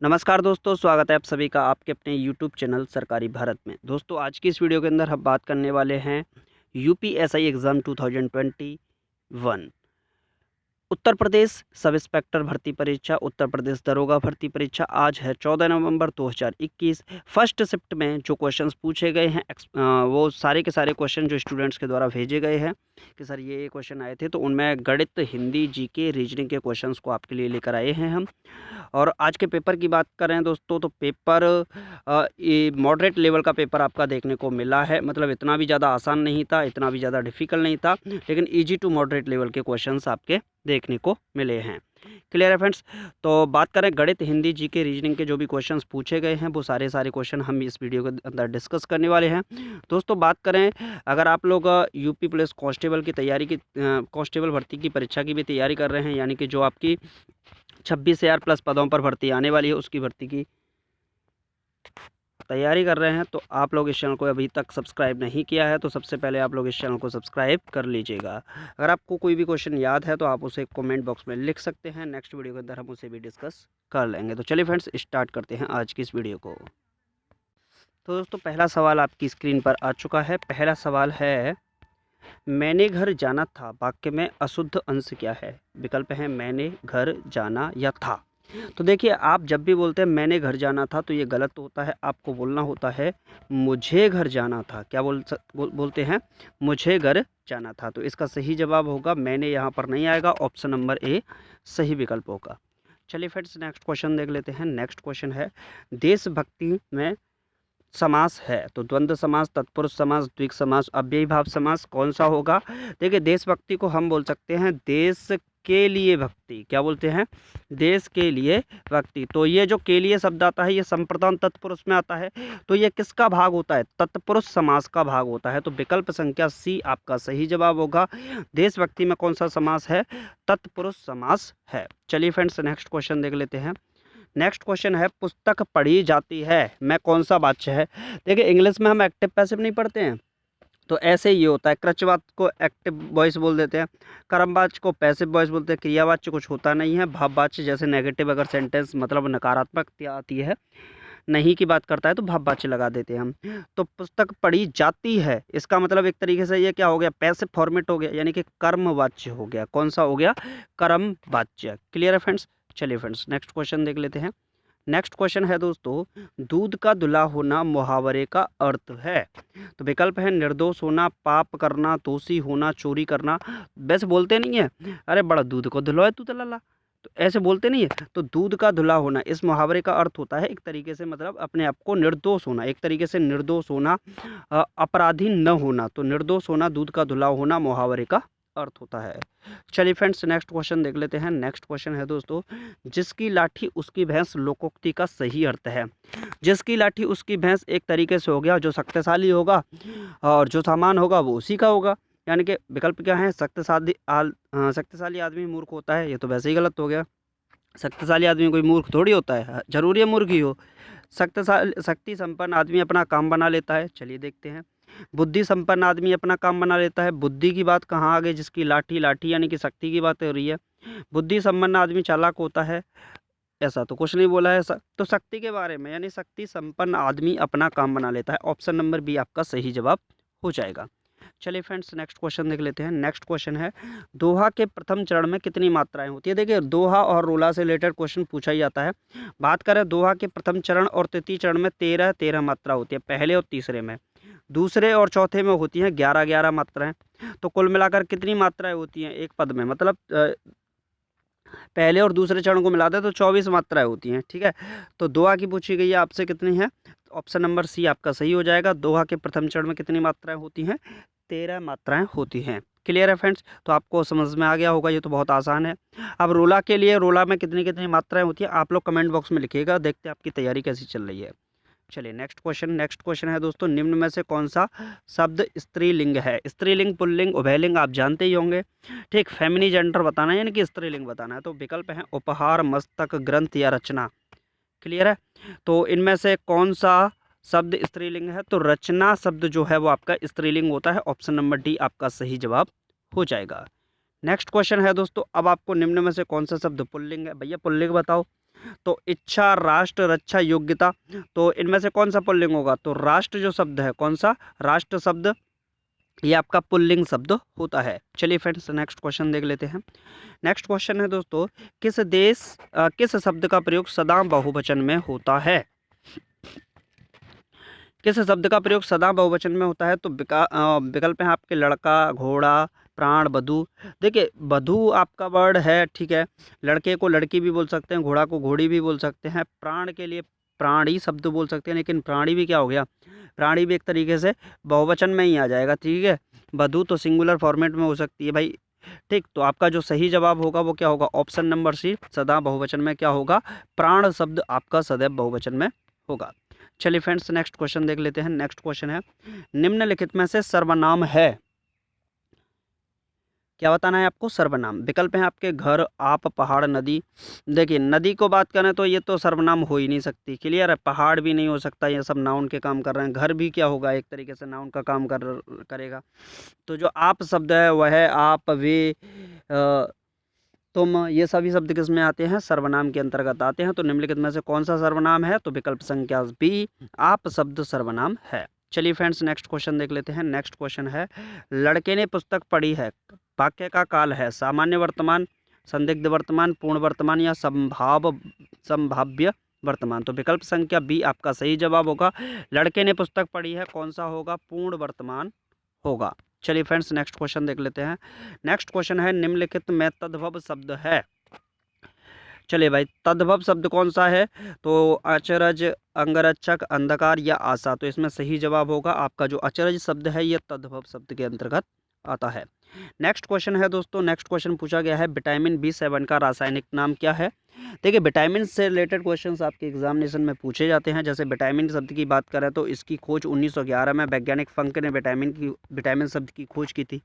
नमस्कार दोस्तों, स्वागत है आप सभी का आपके अपने यूट्यूब चैनल सरकारी भारत में। दोस्तों आज की इस वीडियो के अंदर हम बात करने वाले हैं UPSI exam 2021। Uttar Pradesh sub inspector भर्ती परीक्षा, उत्तर प्रदेश दरोगा भर्ती परीक्षा आज है 14 नवंबर 2021। फर्स्ट शिफ्ट में जो क्वेश्चंस पूछे गए हैं वो सारे के सारे क्वेश्चन जो स्टूडेंट्स के द्वारा भेजे गए हैं कि सर ये क्वेश्चन आए थे, तो उनमें गणित, हिंदी, जीके, रीजनिंग के क्वेश्चंस को आपके लिए लेकर आए हैं हम। और आज के पेपर की बात करें दोस्तों, तो पेपर ये मॉडरेट लेवल का पेपर आपका देखने को मिला है। मतलब इतना भी ज़्यादा आसान नहीं था, इतना भी ज़्यादा डिफ़िकल्ट नहीं था, लेकिन ईजी टू मॉडरेट लेवल के क्वेश्चंस आपके देखने को मिले हैं। क्लियर है फ्रेंड्स? तो बात करें गणित, हिंदी, जीके, रीजनिंग के जो भी क्वेश्चंस पूछे गए हैं वो सारे क्वेश्चन हम इस वीडियो के अंदर डिस्कस करने वाले हैं। दोस्तों बात करें, अगर आप लोग यूपी पुलिस कांस्टेबल की तैयारी की कांस्टेबल भर्ती की परीक्षा की भी तैयारी कर रहे हैं, यानी कि जो आपकी 26,000 प्लस पदों पर भर्ती आने वाली है, उसकी भर्ती की तैयारी कर रहे हैं, तो आप लोग इस चैनल को अभी तक सब्सक्राइब नहीं किया है तो सबसे पहले आप लोग इस चैनल को सब्सक्राइब कर लीजिएगा। अगर आपको कोई भी क्वेश्चन याद है तो आप उसे कमेंट बॉक्स में लिख सकते हैं, नेक्स्ट वीडियो के अंदर हम उसे भी डिस्कस कर लेंगे। तो चलिए फ्रेंड्स, स्टार्ट करते हैं आज की इस वीडियो को। तो दोस्तों पहला सवाल आपकी स्क्रीन पर आ चुका है। पहला सवाल है, मैंने घर जाना था वाक्य में अशुद्ध अंश क्या है? विकल्प है मैंने घर जाना या था। तो देखिए, आप जब भी बोलते हैं मैंने घर जाना था तो ये गलत होता है। आपको बोलना होता है मुझे घर जाना था। क्या बोलते हैं? मुझे घर जाना था। तो इसका सही जवाब होगा मैंने, यहाँ पर नहीं आएगा, ऑप्शन नंबर ए सही विकल्प होगा। चलिए फ्रेंड्स, नेक्स्ट क्वेश्चन देख लेते हैं। नेक्स्ट क्वेश्चन है, देशभक्ति में समास है तो द्वंद्व समास, तत्पुरुष समास, द्विग समास, अव्ययी भाव समास कौन सा होगा? देखिए, देशभक्ति को हम बोल सकते हैं देश के लिए भक्ति। क्या बोलते हैं? देश के लिए भक्ति। तो ये जो के लिए शब्द आता है ये संप्रदान तत्पुरुष में आता है, तो ये किसका भाग होता है? तत्पुरुष समास का भाग होता है। तो विकल्प संख्या सी आपका सही जवाब होगा। देशभक्ति में कौन सा समास है? तत्पुरुष समास है। चलिए फ्रेंड्स, नेक्स्ट क्वेश्चन देख लेते हैं। नेक्स्ट क्वेश्चन है, पुस्तक पढ़ी जाती है मैं कौन सा वाच्य है? देखिए, इंग्लिश में हम एक्टिव पैसिव नहीं पढ़ते हैं, तो ऐसे ही होता है। कृत्यवाच्य को एक्टिव वॉइस बोल देते हैं, कर्मवाच्य को पैसिव वॉइस बोलते हैं, क्रियावाच्य कुछ होता नहीं है, भाववाच्य जैसे नेगेटिव अगर सेंटेंस मतलब नकारात्मक आती है, नहीं की बात करता है तो भाववाच्य लगा देते हैं हम। तो पुस्तक पढ़ी जाती है, इसका मतलब एक तरीके से ये क्या हो गया? पैसिव फॉर्मेट हो गया, यानी कि कर्मवाच्य हो गया। कौन सा हो गया? कर्मवाच्य। क्लियर है फ्रेंड्स? चलिए फ्रेंड्स, नेक्स्ट क्वेश्चन देख लेते हैं। नेक्स्ट क्वेश्चन है दोस्तों, दूध का धुला होना मुहावरे का अर्थ है। तो विकल्प है निर्दोष होना, पाप करना, दोषी होना, चोरी करना। वैसे बोलते नहीं है अरे बड़ा दूध को धुलो है तू तो लल्ला, तो ऐसे बोलते नहीं है। तो दूध का धुला होना इस मुहावरे का अर्थ होता है एक तरीके से मतलब अपने आप को निर्दोष होना, एक तरीके से निर्दोष होना, अपराधी न होना। तो निर्दोष होना, दूध का धुला होना मुहावरे का अर्थ होता है। चलिए फ्रेंड्स, नेक्स्ट क्वेश्चन देख लेते हैं। नेक्स्ट क्वेश्चन है दोस्तों, जिसकी लाठी उसकी भैंस लोकोक्ति का सही अर्थ है। जिसकी लाठी उसकी भैंस एक तरीके से हो गया जो शक्तिशाली होगा और जो सामान होगा वो उसी का होगा, यानी कि विकल्प क्या है? शक्तिशाली आदमी मूर्ख होता है, ये तो वैसे ही गलत हो गया। शक्तिशाली आदमी कोई मूर्ख थोड़ी होता है, जरूरी है मूर्ख ही हो। शक्ति संपन्न आदमी अपना काम बना लेता है। चलिए देखते हैं। बुद्धि संपन्न आदमी अपना काम बना लेता है। बुद्धि की बात कहाँ आ गई? जिसकी लाठी, लाठी यानी कि शक्ति की बात हो रही है। बुद्धि संपन्न आदमी चालाक होता है, ऐसा तो कुछ नहीं बोला है। तो शक्ति के बारे में, यानी शक्ति संपन्न आदमी अपना काम बना लेता है। ऑप्शन नंबर बी आपका सही जवाब हो जाएगा। चलिए फ्रेंड्स, नेक्स्ट क्वेश्चन देख लेते हैं। नेक्स्ट क्वेश्चन है, दोहा के प्रथम चरण में कितनी मात्राएं होती है? देखिए, दोहा और रोला से रिलेटेड क्वेश्चन पूछा ही जाता है। बात करें दोहा के प्रथम चरण और तृतीय चरण में 13 मात्रा होती है, पहले और तीसरे में। दूसरे और चौथे में होती हैं 11 मात्राएं। तो कुल मिलाकर कितनी मात्राएं होती हैं एक पद में? मतलब पहले और दूसरे चरण को मिला दे तो 24 मात्राएं होती हैं। ठीक है, तो दोहा की पूछी गई है आपसे कितनी है? ऑप्शन नंबर सी आपका सही हो जाएगा। दोहा के प्रथम चरण में कितनी मात्राएं होती हैं? 13 मात्राएं होती हैं। क्लियर है फ्रेंड्स? तो आपको समझ में आ गया होगा, ये तो बहुत आसान है। अब रोला के लिए, रोला में कितनी कितनी मात्राएं होती हैं आप लोग कमेंट बॉक्स में लिखिएगा, देखते हैं आपकी तैयारी कैसी चल रही है। चलिए नेक्स्ट क्वेश्चन है दोस्तों, निम्न में से कौन सा शब्द स्त्रीलिंग है? स्त्रीलिंग, पुल्लिंग, उभयलिंग आप जानते ही होंगे। ठीक, फेमिनी जेंडर बताना है, यानी कि स्त्रीलिंग बताना है। तो विकल्प है उपहार, मस्तक, ग्रंथ या रचना। क्लियर है? तो इनमें से कौन सा शब्द स्त्रीलिंग है? तो रचना शब्द जो है वो आपका स्त्रीलिंग होता है। ऑप्शन नंबर डी आपका सही जवाब हो जाएगा। नेक्स्ट क्वेश्चन है दोस्तों, अब आपको निम्न में से कौन सा शब्द पुल्लिंग है? भैया पुल्लिंग बताओ। तो इच्छा, राष्ट्र, रक्षा, योग्यता, तो इनमें से कौन सा पुल्लिंग होगा? तो राष्ट्र जो शब्द है, कौन सा? राष्ट्र शब्द, ये आपका पुल्लिंग शब्द होता है। चलिए फ्रेंड्स नेक्स्ट क्वेश्चन देख लेते हैं। नेक्स्ट क्वेश्चन है दोस्तों, किस शब्द का प्रयोग सदा बहुवचन में होता है? किस शब्द का प्रयोग सदा बहुवचन में होता है? तो विकल्प है आपके लड़का, घोड़ा, प्राण, बधू। देखिए बधू आपका वर्ड है, ठीक है, लड़के को लड़की भी बोल सकते हैं, घोड़ा को घोड़ी भी बोल सकते हैं, प्राण के लिए प्राणी शब्द बोल सकते हैं, लेकिन प्राणी भी क्या हो गया? प्राणी भी एक तरीके से बहुवचन में ही आ जाएगा, ठीक है। बधू तो सिंगुलर फॉर्मेट में हो सकती है भाई, ठीक। तो आपका जो सही जवाब होगा वो क्या होगा? ऑप्शन नंबर सी, सदा बहुवचन में क्या होगा? प्राण शब्द आपका सदैव बहुवचन में होगा। चलिए फ्रेंड्स नेक्स्ट क्वेश्चन देख लेते हैं। नेक्स्ट क्वेश्चन है, निम्नलिखित में से सर्वनाम है, क्या बताना है आपको? सर्वनाम। विकल्प है आपके घर, आप, पहाड़, नदी। देखिए नदी को बात करें तो ये तो सर्वनाम हो ही नहीं सकती, क्लियर है। पहाड़ भी नहीं हो सकता, ये सब नाउन के काम कर रहे हैं। घर भी क्या होगा? एक तरीके से नाउन का काम करेगा। तो जो आप शब्द है वह है आप, वे, तुम, ये सभी शब्द किस में आते हैं? सर्वनाम के अंतर्गत आते हैं। तो निम्नलिखित में से कौन सा सर्वनाम है? तो विकल्प संख्या बी, आप शब्द सर्वनाम है। चलिए फ्रेंड्स नेक्स्ट क्वेश्चन देख लेते हैं। नेक्स्ट क्वेश्चन है, लड़के ने पुस्तक पढ़ी है, वाक्य का काल है सामान्य वर्तमान, संदिग्ध वर्तमान, पूर्ण वर्तमान या संभाव्य वर्तमान। तो विकल्प संख्या बी आपका सही जवाब होगा। लड़के ने पुस्तक पढ़ी है कौन सा होगा? पूर्ण वर्तमान होगा। चलिए फ्रेंड्स नेक्स्ट क्वेश्चन देख लेते हैं। नेक्स्ट क्वेश्चन है, निम्नलिखित में तद्भव शब्द है। चलिए भाई तद्भव शब्द कौन सा है? तो अचरज, अंगरक्षक, अंधकार या आशा। तो इसमें सही जवाब होगा आपका जो अचरज शब्द है, ये तद्भव शब्द के अंतर्गत आता है। नेक्स्ट क्वेश्चन है दोस्तों, नेक्स्ट क्वेश्चन पूछा गया है, विटामिन B7 का रासायनिक नाम क्या है? देखिए विटामिन से रिलेटेड क्वेश्चंस आपके एग्जामिनेशन में पूछे जाते हैं। जैसे विटामिन शब्द की बात करें तो इसकी खोज 1911 में वैज्ञानिक फंक ने विटामिन शब्द की खोज की थी,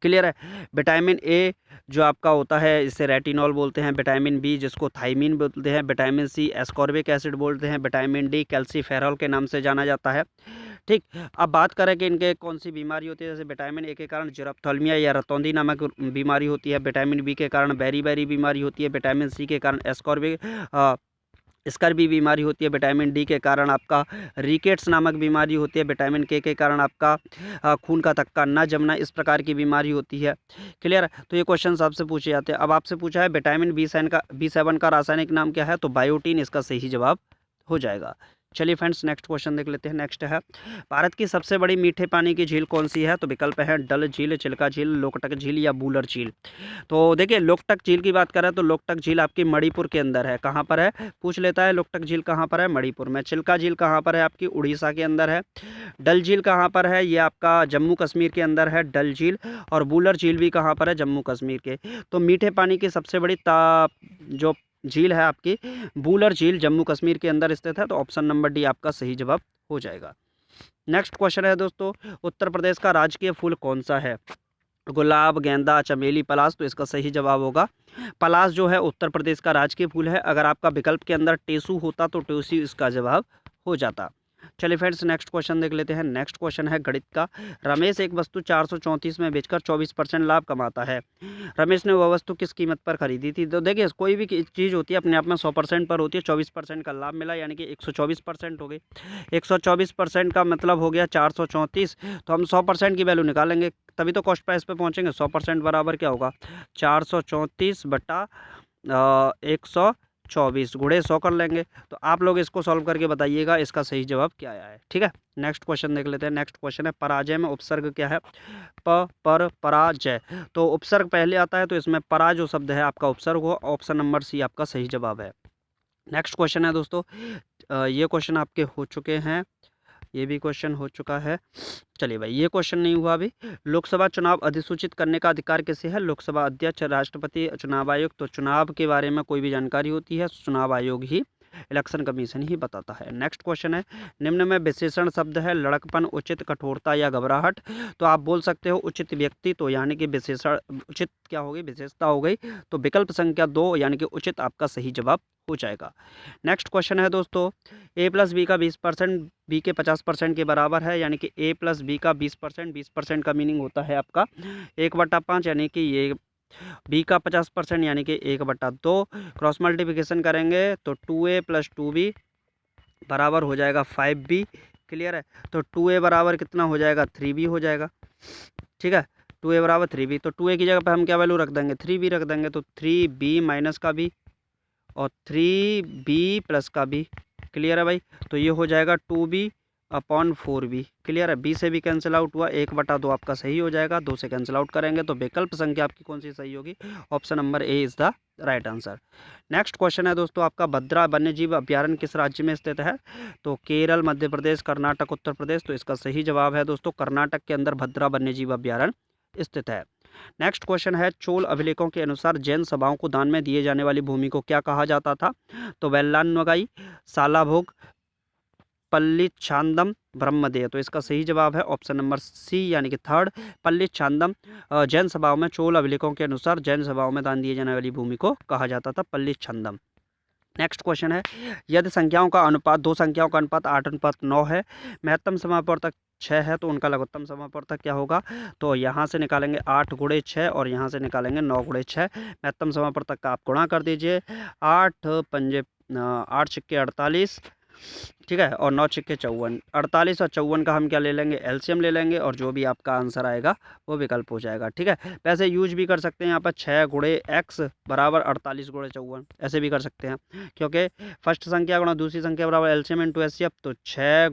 क्लियर है। विटामिन ए जो आपका होता है इसे रेटिनॉल बोलते हैं, विटामिन बी जिसको थाइमिन बोलते हैं, विटामिन सी एस्कॉर्बिक एसिड बोलते हैं, विटामिन डी कैल्सीफेरॉल के नाम से जाना जाता है, ठीक। अब बात करें कि इनके कौन सी बीमारी होती है, जैसे विटामिन ए के कारण जेरोप्थाल्मिया या रतौंधी नामक बीमारी होती है, विटामिन बी के कारण बेरी बीमारी होती है, विटामिन सी के कारण स्कर्वी बीमारी होती है, विटामिन डी के कारण आपका रिकेट्स नामक बीमारी होती है, विटामिन के कारण आपका खून का थक्का न जमना, इस प्रकार की बीमारी होती है, क्लियर है। तो ये क्वेश्चन आपसे पूछे जाते हैं। अब आपसे पूछा है विटामिन B7 का रासायनिक नाम क्या है? तो बायोटीन इसका सही जवाब हो जाएगा। चलिए फ्रेंड्स नेक्स्ट क्वेश्चन देख लेते हैं। नेक्स्ट है, भारत की सबसे बड़ी मीठे पानी की झील कौन सी है? तो विकल्प है डल झील, चिल्का झील, लोकटक झील या बूलर झील। तो देखिए लोकटक झील की बात करें तो लोकटक झील आपकी मणिपुर के अंदर है। कहाँ पर है? पूछ लेता है लोकटक झील कहाँ पर है? मणिपुर में। चिल्का झील कहाँ पर है? आपकी उड़ीसा के अंदर है। डल झील कहाँ पर है? ये आपका जम्मू कश्मीर के अंदर है डल झील। और बूलर झील भी कहाँ पर है? जम्मू कश्मीर के। तो मीठे पानी की सबसे बड़ी जो झील है आपकी बूलर झील जम्मू कश्मीर के अंदर स्थित है। तो ऑप्शन नंबर डी आपका सही जवाब हो जाएगा। नेक्स्ट क्वेश्चन है दोस्तों, उत्तर प्रदेश का राजकीय फूल कौन सा है? गुलाब, गेंदा, चमेली, पलाश। तो इसका सही जवाब होगा पलाश जो है उत्तर प्रदेश का राजकीय फूल है। अगर आपका विकल्प के अंदर टेसू होता तो टेसू इसका जवाब हो जाता। चलिए फ्रेंड्स नेक्स्ट क्वेश्चन देख लेते हैं। नेक्स्ट क्वेश्चन है गणित का, रमेश एक वस्तु 434 में बेचकर 24% लाभ कमाता है। रमेश ने वह वस्तु किस कीमत पर खरीदी थी? तो देखिए कोई भी चीज़ होती है अपने आप में 100% पर होती है, 24% का लाभ मिला यानी कि 124% हो गई। 124% का मतलब हो गया 434। तो हम 100% की वैल्यू निकालेंगे तभी तो कॉस्ट प्राइस पे पहुंचेंगे। 100% बराबर क्या होगा? 434 बटा 124 गुणे 100 कर लेंगे। तो आप लोग इसको सॉल्व करके बताइएगा इसका सही जवाब क्या आया है, ठीक है। नेक्स्ट क्वेश्चन देख लेते हैं। नेक्स्ट क्वेश्चन है, पराजय में उपसर्ग क्या है? पर पराजय। तो उपसर्ग पहले आता है तो इसमें परा जो शब्द है आपका उपसर्ग हो। ऑप्शन नंबर सी आपका सही जवाब है। नेक्स्ट क्वेश्चन है दोस्तों, ये क्वेश्चन आपके हो चुके हैं, ये भी क्वेश्चन हो चुका है। चलिए भाई ये क्वेश्चन नहीं हुआ अभी। लोकसभा चुनाव अधिसूचित करने का अधिकार किसे है? लोकसभा अध्यक्ष, राष्ट्रपति, चुनाव आयोग। तो चुनाव के बारे में कोई भी जानकारी होती है चुनाव आयोग ही, इलेक्शन कमीशन ही बताता है। नेक्स्ट क्वेश्चन है, निम्न में विशेषण शब्द है लड़कपन, उचित, कठोरता या घबराहट। तो आप बोल सकते हो उचित व्यक्ति, तो यानी कि विशेषण उचित क्या हो गई? विशेषता हो गई। तो विकल्प संख्या 2 यानी कि उचित आपका सही जवाब हो जाएगा। नेक्स्ट क्वेश्चन है दोस्तों, a प्लस बी का 20% बी के 50% के बराबर है, यानी कि a प्लस बी का 20%। 20% का मीनिंग होता है आपका 1/5 यानी कि ये बी का 50% यानी कि 1/2। क्रॉस मल्टीप्लिकेशन करेंगे तो 2a + 2b बराबर हो जाएगा 5b। क्लियर है। तो 2a बराबर कितना हो जाएगा, 3b हो जाएगा। ठीक है, 2a बराबर 3b, तो 2a की जगह पे हम क्या वैल्यू रख देंगे, 3b रख देंगे। तो 3b माइनस का b और 3b प्लस का b। क्लियर है भाई। तो ये हो जाएगा 2b/4b। क्लियर है। b से भी कैंसिल आउट हुआ, 1/2 आपका सही हो जाएगा। 2 से कैंसिल आउट करेंगे तो विकल्प संख्या आपकी कौन सी सही होगी, option number A is the right answer. Next question है दोस्तों आपका, भद्रा वन्यजीव अभ्यारण्य किस राज्य में स्थित है? तो केरल, मध्य प्रदेश, कर्नाटक, उत्तर प्रदेश। तो इसका सही जवाब है दोस्तों कर्नाटक के अंदर भद्रा वन्यजीव अभ्यारण्य स्थित है। नेक्स्ट क्वेश्चन है, चोल अभिलेखों के अनुसार जैन सभाओं को दान में दिए जाने वाली भूमि को क्या कहा जाता था? तो वेल्लानवगाई, सालाभोग, पल्लीच्छांदम, ब्रह्मदेव। तो इसका सही जवाब है ऑप्शन नंबर सी यानी कि थर्ड, पल्लीच्छांदम। जैन सभाओं में, चोल अभिलेखों के अनुसार जैन सभाओं में दान दिए जाने वाली भूमि को कहा जाता था पल्लीच्छांदम। नेक्स्ट क्वेश्चन है, यदि संख्याओं का अनुपात, दो संख्याओं का अनुपात 8:9 है, महत्तम समापवर्तक 6 है, तो उनका लघुत्तम समापवर्तक क्या होगा? तो यहाँ से निकालेंगे 8 × 6 और यहाँ से निकालेंगे 9 × 6। महत्तम समापवर्तक का आप गुणा कर दीजिए। 8 पंजे 8 छिक्के 48, ठीक है, और 9 छिक्के 54। 48 और 54 का हम क्या ले लेंगे, एलसीएम ले लेंगे, और जो भी आपका आंसर आएगा वो विकल्प हो जाएगा। ठीक है, वैसे यूज भी कर सकते हैं यहाँ पर 6 × x बराबर 48 × 54, ऐसे भी कर सकते हैं, क्योंकि फर्स्ट संख्या गुणा दूसरी संख्या बराबर एलसीएम इंटू एचसीएफ। तो 6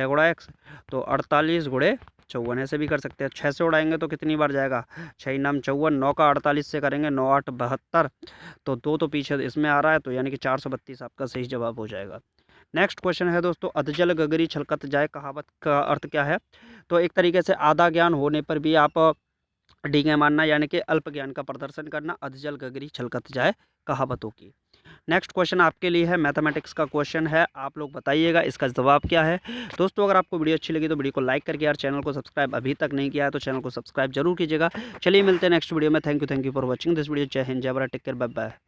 × x तो 48 × 54, ऐसे भी कर सकते हैं। 6 से उड़ाएंगे तो कितनी बार जाएगा, 6 नाम 54, 9 का 48 से करेंगे 9 8 72, तो 2 तो पीछे इसमें आ रहा है, तो यानी कि 432 आपका सही जवाब हो जाएगा। नेक्स्ट क्वेश्चन है दोस्तों, अधजल गगरी छलकत जाए कहावत का अर्थ क्या है? तो एक तरीके से आधा ज्ञान होने पर भी आप डींगे मारना, यानी कि अल्प ज्ञान का प्रदर्शन करना, अधजल गगरी छलकत जाए कहावतों की। नेक्स्ट क्वेश्चन आपके लिए है, मैथमेटिक्स का क्वेश्चन है, आप लोग बताइएगा इसका जवाब क्या है। दोस्तों अगर आपको वीडियो अच्छी लगी तो वीडियो को लाइक करके, यार चैनल को सब्सक्राइब अभी तक नहीं किया है तो चैनल को सब्सक्राइब जरूर कीजिएगा। चलिए मिलते हैं नेक्स्ट वीडियो में। Thank you for watching this video. जय हिंद, जय Bharat, take care, bye bye.